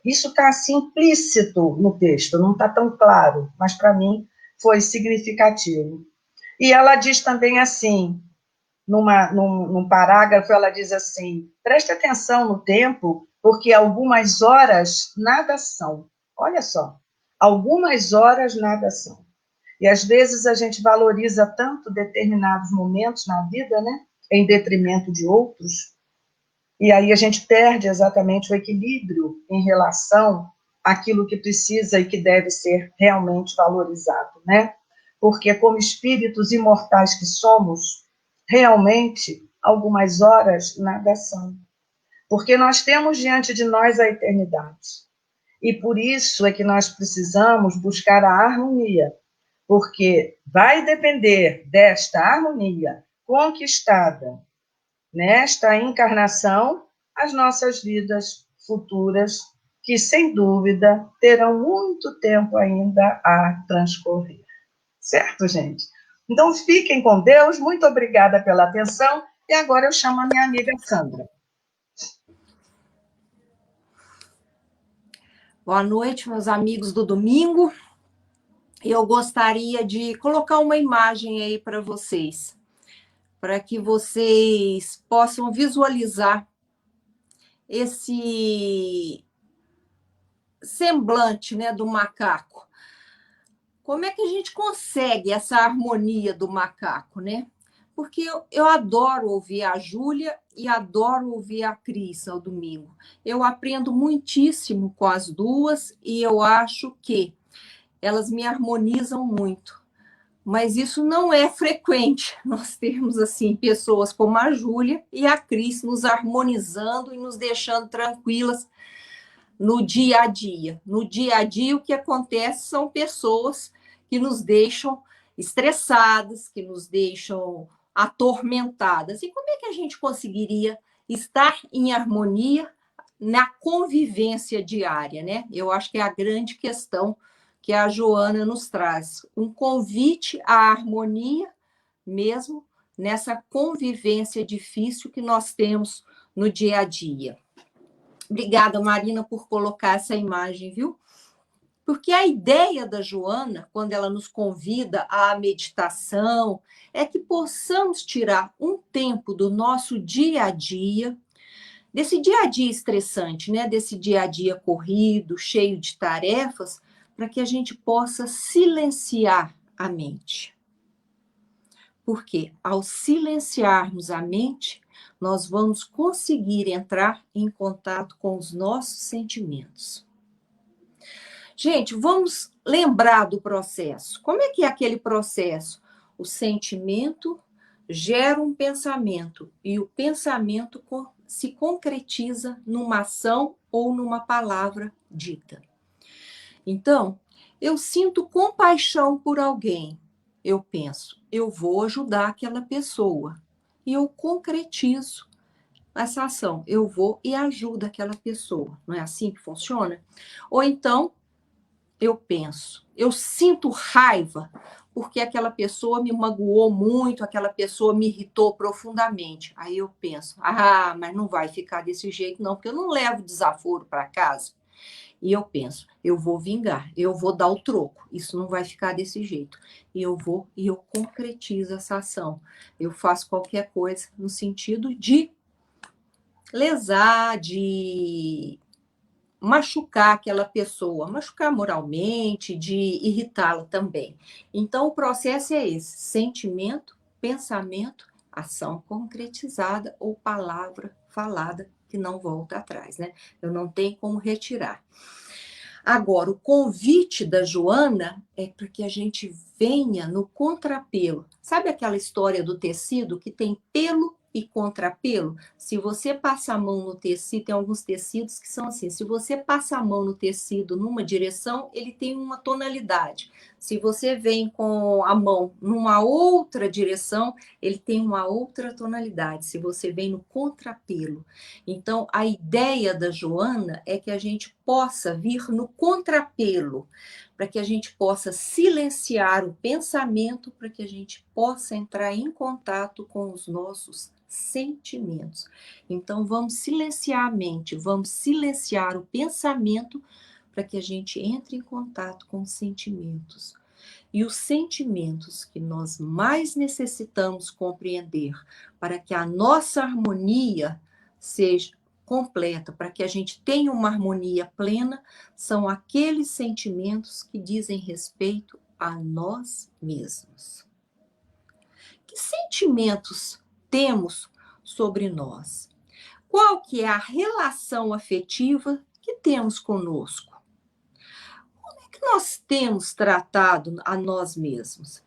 Isso está assim, implícito no texto, não está tão claro, mas para mim foi significativo. E ela diz também assim, num parágrafo, ela diz assim, preste atenção no tempo, porque algumas horas nada são. Olha só, algumas horas nada são. E às vezes a gente valoriza tanto determinados momentos na vida, né, em detrimento de outros, e aí a gente perde exatamente o equilíbrio em relação àquilo que precisa e que deve ser realmente valorizado, né? Porque como espíritos imortais que somos, realmente, algumas horas nada são. Porque nós temos diante de nós a eternidade. E por isso é que nós precisamos buscar a harmonia, porque vai depender desta harmonia conquistada nesta encarnação, as nossas vidas futuras, que sem dúvida terão muito tempo ainda a transcorrer. Certo, gente? Então, fiquem com Deus, muito obrigada pela atenção, e agora eu chamo a minha amiga Sandra. Boa noite, meus amigos do domingo. Eu gostaria de colocar uma imagem aí para vocês, para que vocês possam visualizar esse semblante, né, do macaco. Como é que a gente consegue essa harmonia do macaco, né? Porque eu adoro ouvir a Júlia e adoro ouvir a Cris ao domingo. Eu aprendo muitíssimo com as duas e eu acho que elas me harmonizam muito. Mas isso não é frequente. Nós temos, assim, pessoas como a Júlia e a Cris nos harmonizando e nos deixando tranquilas no dia a dia. No dia a dia, o que acontece são pessoas que nos deixam estressadas, que nos deixam atormentadas. E como é que a gente conseguiria estar em harmonia na convivência diária, né? Eu acho que é a grande questão que a Joana nos traz. Um convite à harmonia mesmo nessa convivência difícil que nós temos no dia a dia. Obrigada, Marina, por colocar essa imagem, viu? Porque a ideia da Joana, quando ela nos convida à meditação, é que possamos tirar um tempo do nosso dia a dia, desse dia a dia estressante, né? Desse dia a dia corrido, cheio de tarefas, para que a gente possa silenciar a mente. Porque ao silenciarmos a mente, nós vamos conseguir entrar em contato com os nossos sentimentos. Gente, vamos lembrar do processo. Como é que é aquele processo? O sentimento gera um pensamento e o pensamento se concretiza numa ação ou numa palavra dita. Então, eu sinto compaixão por alguém. Eu penso, eu vou ajudar aquela pessoa. E eu concretizo essa ação. Eu vou e ajudo aquela pessoa. Não é assim que funciona? Ou então, eu penso, eu sinto raiva porque aquela pessoa me magoou muito, aquela pessoa me irritou profundamente. Aí eu penso, mas não vai ficar desse jeito não, porque eu não levo desaforo para casa. E eu penso, eu vou vingar, eu vou dar o troco, isso não vai ficar desse jeito. E eu vou e eu concretizo essa ação. Eu faço qualquer coisa no sentido de lesar, de machucar aquela pessoa, machucar moralmente, de irritá-la também. Então, o processo é esse: sentimento, pensamento, ação concretizada ou palavra falada que não volta atrás, né? Eu não tenho como retirar. Agora, o convite da Joana é para que a gente venha no contrapelo. Sabe aquela história do tecido que tem pelo e contrapelo? Se você passa a mão no tecido, tem alguns tecidos que são assim, se você passa a mão no tecido numa direção, ele tem uma tonalidade. Se você vem com a mão numa outra direção, ele tem uma outra tonalidade. Se você vem no contrapelo. Então, a ideia da Joana é que a gente possa vir no contrapelo, para que a gente possa silenciar o pensamento, para que a gente possa entrar em contato com os nossos sentimentos. Então, vamos silenciar a mente, vamos silenciar o pensamento para que a gente entre em contato com os sentimentos. E os sentimentos que nós mais necessitamos compreender para que a nossa harmonia seja completa, para que a gente tenha uma harmonia plena, são aqueles sentimentos que dizem respeito a nós mesmos. Que sentimentos temos sobre nós? Qual que é a relação afetiva que temos conosco? Como é que nós temos tratado a nós mesmos?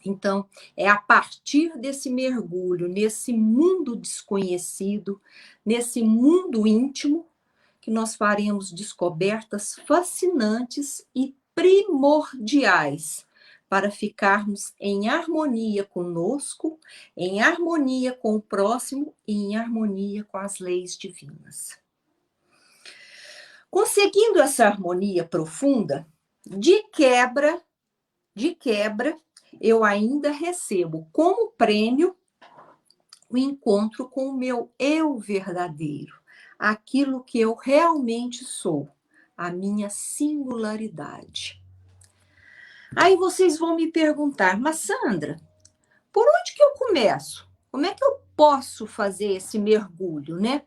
Então, é a partir desse mergulho, nesse mundo desconhecido, nesse mundo íntimo, que nós faremos descobertas fascinantes e primordiais para ficarmos em harmonia conosco, em harmonia com o próximo e em harmonia com as leis divinas. Conseguindo essa harmonia profunda, de quebra, eu ainda recebo como prêmio o encontro com o meu eu verdadeiro, aquilo que eu realmente sou, a minha singularidade. Aí vocês vão me perguntar, mas Sandra, por onde que eu começo? Como é que eu posso fazer esse mergulho, né?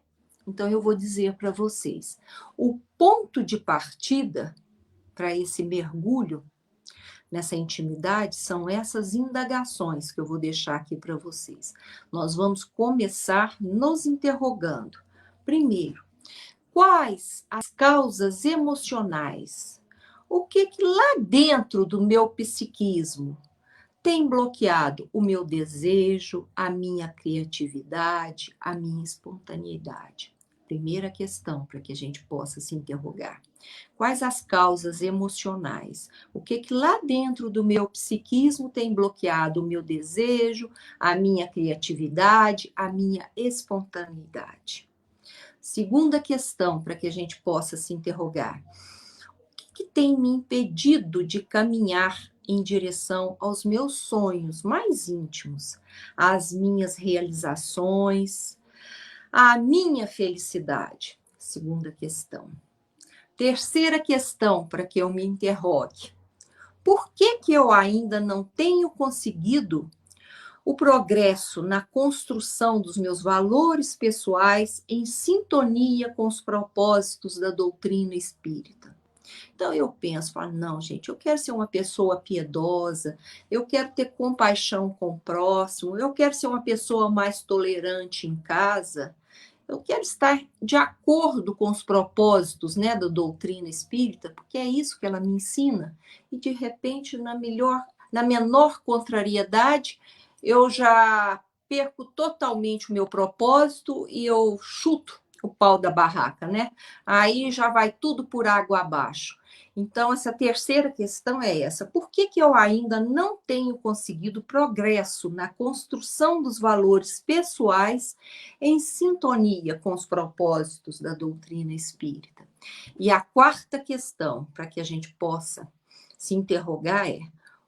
Então eu vou dizer para vocês, o ponto de partida para esse mergulho nessa intimidade são essas indagações que eu vou deixar aqui para vocês. Nós vamos começar nos interrogando. Primeiro, quais as causas emocionais? O que lá dentro do meu psiquismo tem bloqueado o meu desejo, a minha criatividade, a minha espontaneidade? Primeira questão para que a gente possa se interrogar. Quais as causas emocionais? O que lá dentro do meu psiquismo tem bloqueado o meu desejo, a minha criatividade, a minha espontaneidade? Segunda questão para que a gente possa se interrogar. O que tem me impedido de caminhar em direção aos meus sonhos mais íntimos, às minhas realizações, à minha felicidade? Segunda questão. Terceira questão para que eu me interrogue. Por que eu ainda não tenho conseguido o progresso na construção dos meus valores pessoais em sintonia com os propósitos da doutrina espírita? Então eu penso, falo, não, gente, eu quero ser uma pessoa piedosa, eu quero ter compaixão com o próximo, eu quero ser uma pessoa mais tolerante em casa. Eu quero estar de acordo com os propósitos, né, da doutrina espírita, porque é isso que ela me ensina. E, de repente, na menor contrariedade, eu já perco totalmente o meu propósito e eu chuto o pau da barraca, né? Aí já vai tudo por água abaixo. Então, essa terceira questão é essa. Por que eu ainda não tenho conseguido progresso na construção dos valores pessoais em sintonia com os propósitos da doutrina espírita? E a quarta questão, para que a gente possa se interrogar, é: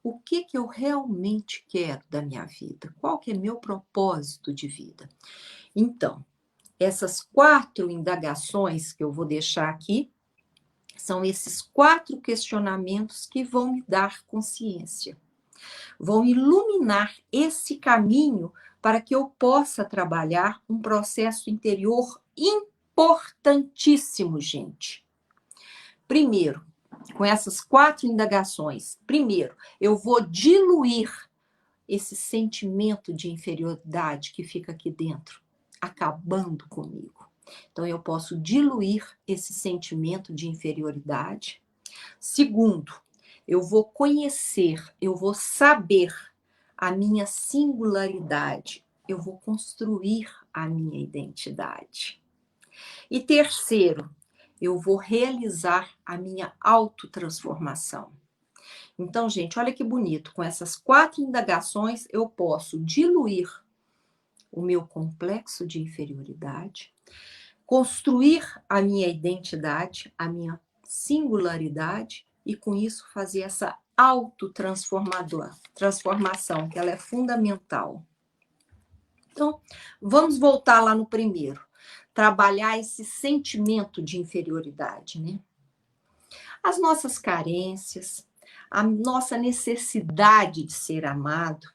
o que eu realmente quero da minha vida? Qual que é meu propósito de vida? Então, essas 4 indagações que eu vou deixar aqui são esses 4 questionamentos que vão me dar consciência, vão iluminar esse caminho para que eu possa trabalhar um processo interior importantíssimo, gente. Primeiro, com essas 4 indagações, primeiro, eu vou diluir esse sentimento de inferioridade que fica aqui dentro, acabando comigo. Então, eu posso diluir esse sentimento de inferioridade. Segundo, eu vou conhecer, eu vou saber a minha singularidade, eu vou construir a minha identidade. E terceiro, eu vou realizar a minha autotransformação. Então, gente, olha que bonito, com essas 4 indagações eu posso diluir o meu complexo de inferioridade, construir a minha identidade, a minha singularidade e, com isso, fazer essa autotransformação, que ela é fundamental. Então, vamos voltar lá no primeiro. Trabalhar esse sentimento de inferioridade, né? As nossas carências, a nossa necessidade de ser amado,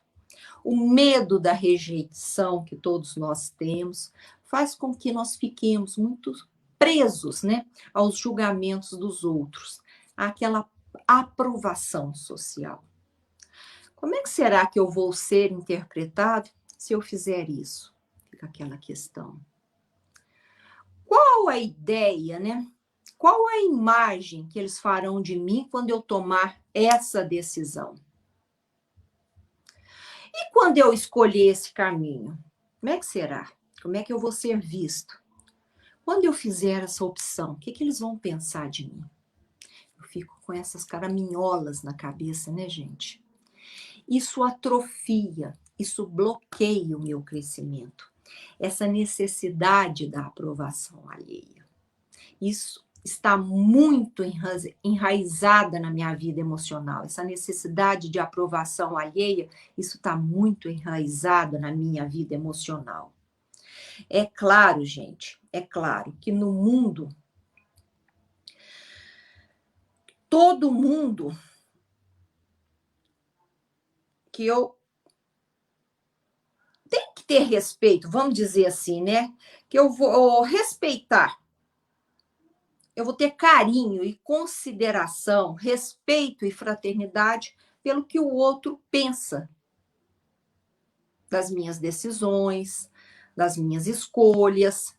o medo da rejeição que todos nós temos, faz com que nós fiquemos muito presos, né, aos julgamentos dos outros, àquela aprovação social. Como é que será que eu vou ser interpretado se eu fizer isso? Fica aquela questão. Qual a ideia, né? Qual a imagem que eles farão de mim quando eu tomar essa decisão? E quando eu escolher esse caminho? Como é que será? Como é que eu vou ser visto? Quando eu fizer essa opção, o que eles vão pensar de mim? Eu fico com essas caraminholas na cabeça, né, gente? Isso atrofia, isso bloqueia o meu crescimento. Essa necessidade da aprovação alheia. Isso está muito enraizada na minha vida emocional. Essa necessidade de aprovação alheia, isso está muito enraizado na minha vida emocional. É claro, gente, é claro que no mundo, todo mundo que eu tenho que ter respeito, vamos dizer assim, né? Que eu vou respeitar. Eu vou ter carinho e consideração, respeito e fraternidade pelo que o outro pensa das minhas decisões, das minhas escolhas,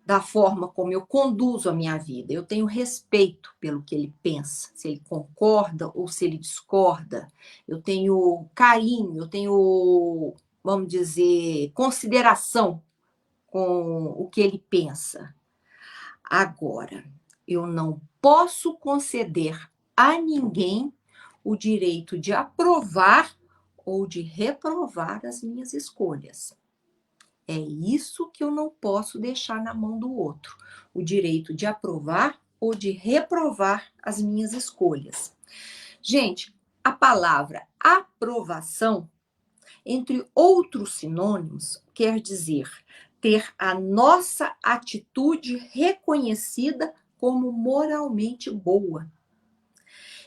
da forma como eu conduzo a minha vida. Eu tenho respeito pelo que ele pensa, se ele concorda ou se ele discorda. Eu tenho carinho, eu tenho, vamos dizer, consideração com o que ele pensa. Agora, eu não posso conceder a ninguém o direito de aprovar ou de reprovar as minhas escolhas. É isso que eu não posso deixar na mão do outro, o direito de aprovar ou de reprovar as minhas escolhas. Gente, a palavra aprovação, entre outros sinônimos, quer dizer ter a nossa atitude reconhecida como moralmente boa.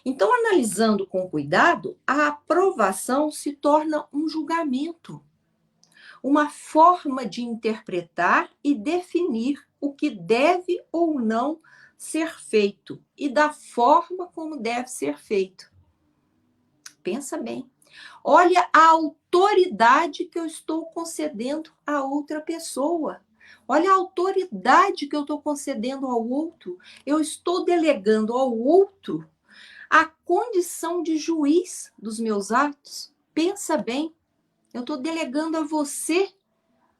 Então, analisando com cuidado, a aprovação se torna um julgamento, uma forma de interpretar e definir o que deve ou não ser feito e da forma como deve ser feito. Pensa bem. Olha a autoridade que eu estou concedendo a outra pessoa. Olha a autoridade que eu estou concedendo ao outro. Eu estou delegando ao outro a condição de juiz dos meus atos. Pensa bem, eu estou delegando a você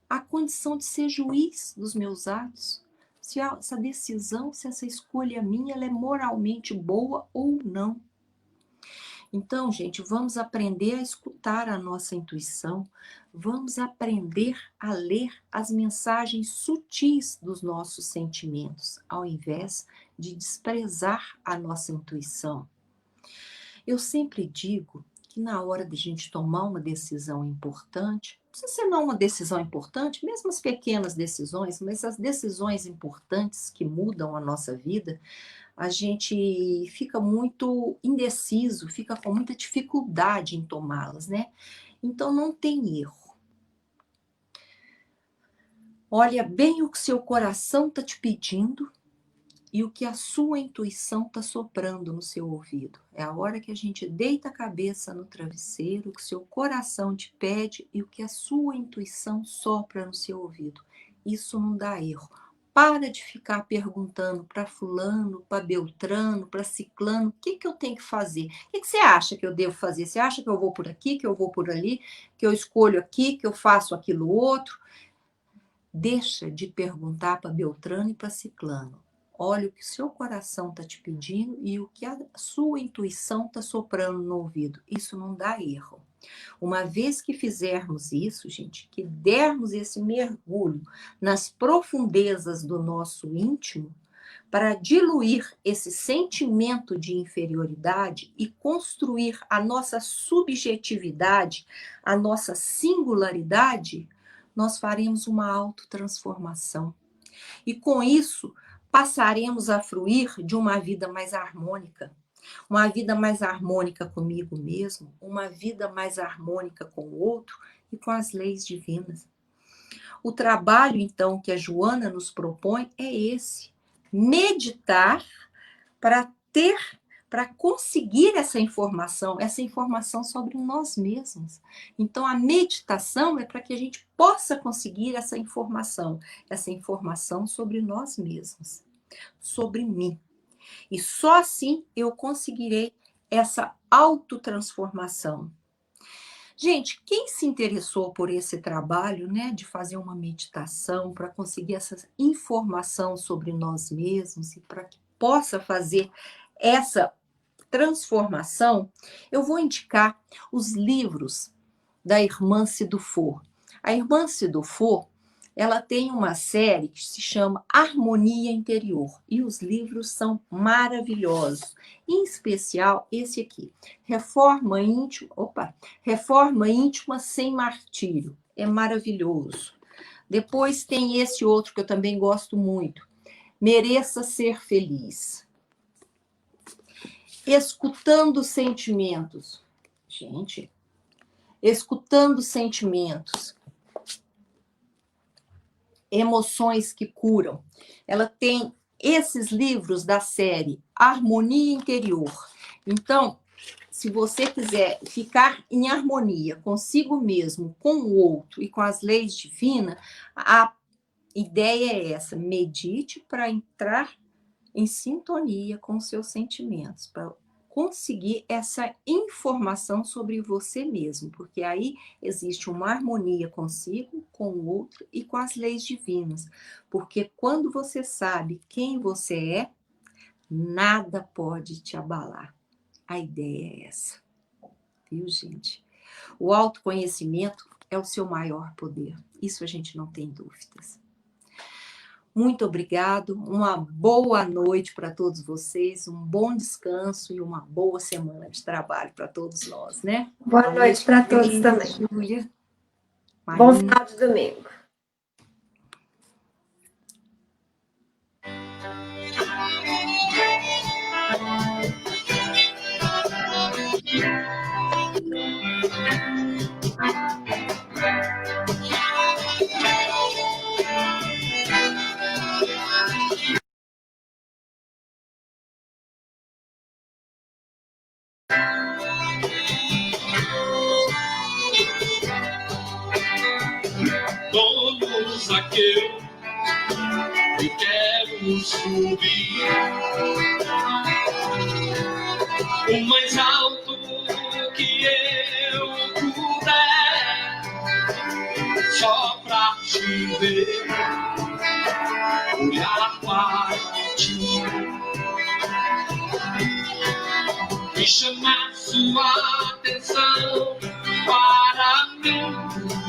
a condição de ser juiz dos meus atos. Se essa decisão, se essa escolha minha, ela é moralmente boa ou não. Então, gente, vamos aprender a escutar a nossa intuição, vamos aprender a ler as mensagens sutis dos nossos sentimentos, ao invés de desprezar a nossa intuição. Eu sempre digo que na hora de a gente tomar uma decisão importante, não precisa ser não uma decisão importante, mesmo as pequenas decisões, mas as decisões importantes que mudam a nossa vida, a gente fica muito indeciso, fica com muita dificuldade em tomá-las, né? Então não tem erro. Olha bem o que seu coração está te pedindo e o que a sua intuição está soprando no seu ouvido. É a hora que a gente deita a cabeça no travesseiro, o que seu coração te pede e o que a sua intuição sopra no seu ouvido. Isso não dá erro. Para de ficar perguntando para fulano, para beltrano, para ciclano, o que eu tenho que fazer? O que você acha que eu devo fazer? Você acha que eu vou por aqui, que eu vou por ali, que eu escolho aqui, que eu faço aquilo outro? Deixa de perguntar para beltrano e para ciclano. Olha o que o seu coração está te pedindo e o que a sua intuição está soprando no ouvido. Isso não dá erro. Uma vez que fizermos isso, gente, que dermos esse mergulho nas profundezas do nosso íntimo, para diluir esse sentimento de inferioridade e construir a nossa subjetividade, a nossa singularidade, nós faremos uma autotransformação. E com isso, passaremos a fruir de uma vida mais harmônica. Uma vida mais harmônica comigo mesmo, uma vida mais harmônica com o outro e com as leis divinas. O trabalho, então, que a Joana nos propõe é esse: meditar para conseguir essa informação sobre nós mesmos. Então, a meditação é para que a gente possa conseguir essa informação sobre nós mesmos, sobre mim. E só assim eu conseguirei essa autotransformação. Gente, quem se interessou por esse trabalho, né, de fazer uma meditação para conseguir essa informação sobre nós mesmos e para que possa fazer essa transformação, eu vou indicar os livros da irmã Cidufo. A irmã Cidufo, ela tem uma série que se chama Harmonia Interior, e os livros são maravilhosos, em especial esse aqui, Reforma Íntima Sem Martírio, é maravilhoso. Depois tem esse outro que eu também gosto muito, Mereça Ser Feliz. Escutando Sentimentos. Gente, Escutando Sentimentos. Emoções que Curam. Ela tem esses livros da série Harmonia Interior. Então, se você quiser ficar em harmonia consigo mesmo, com o outro e com as leis divinas, a ideia é essa: medite para entrar em sintonia com os seus sentimentos, para conseguir essa informação sobre você mesmo, porque aí existe uma harmonia consigo, com o outro e com as leis divinas. Porque quando você sabe quem você é, nada pode te abalar. A ideia é essa. Viu, gente? O autoconhecimento é o seu maior poder. Isso a gente não tem dúvidas. Muito obrigado, uma boa noite para todos vocês, um bom descanso e uma boa semana de trabalho para todos nós, né? Boa noite para todos também. Júlia. Bom final de domingo. Bom e quero subir o mais alto que eu puder, só pra te ver, olhar para ti e chamar sua atenção para mim.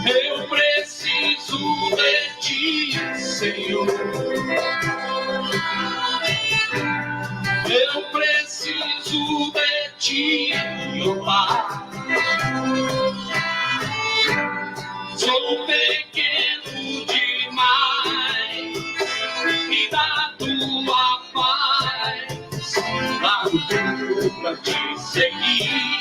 Eu preciso de ti, Senhor. Eu preciso de ti, meu Pai. Sou pequeno demais, me dá tua paz, largo tudo pra te seguir.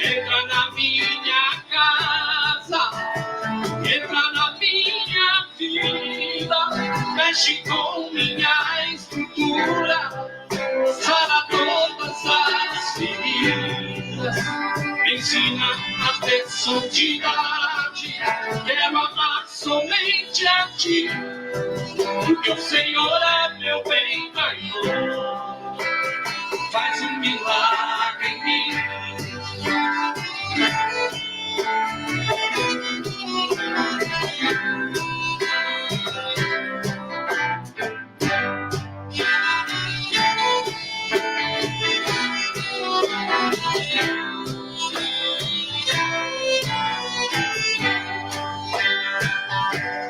Entra na minha casa, entra na minha vida, mexe com minha estrutura, sara todas as feridas, me ensina a ter santidade, quero amar somente a ti, porque o Senhor é meu bem-maior, faz um milagre em mim.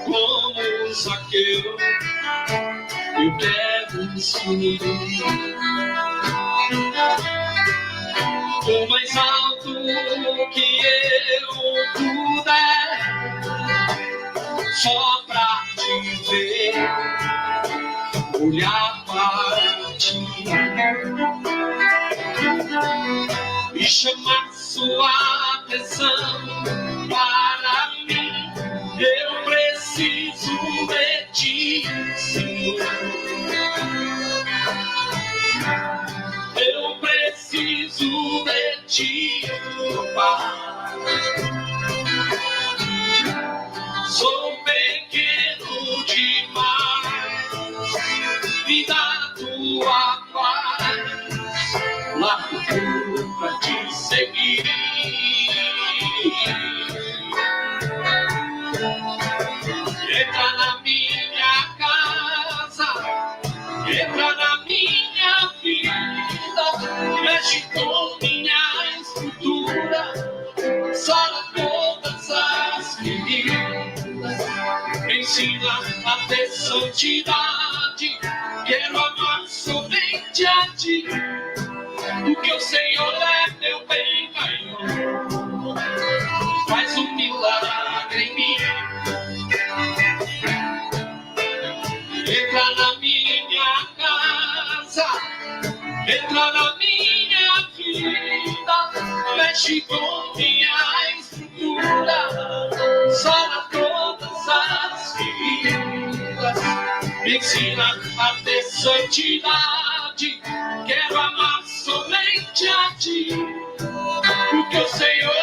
Como Zaqueu, eu quero subir o mais alto que eu puder, só pra te ver, olhar para ti e chamar sua atenção para mim. Eu preciso de ti, Senhor. Eu preciso de ti, meu Pai. Sou pequeno demais, me dá tua paz, largo tudo pra te seguir. Entra na minha casa, entra na minha vida, mexe com minha estrutura, sara todas as feridas, me ensina a ter santidade, quero amar somente a ti, porque o Senhor é meu bem-maior, faz um milagre em mim. Entra na minha casa, entra na minha vida, mexe com minha estrutura, sara todas as feridas, me ensina a ter santidade, quero amar somente a ti, porque o Senhor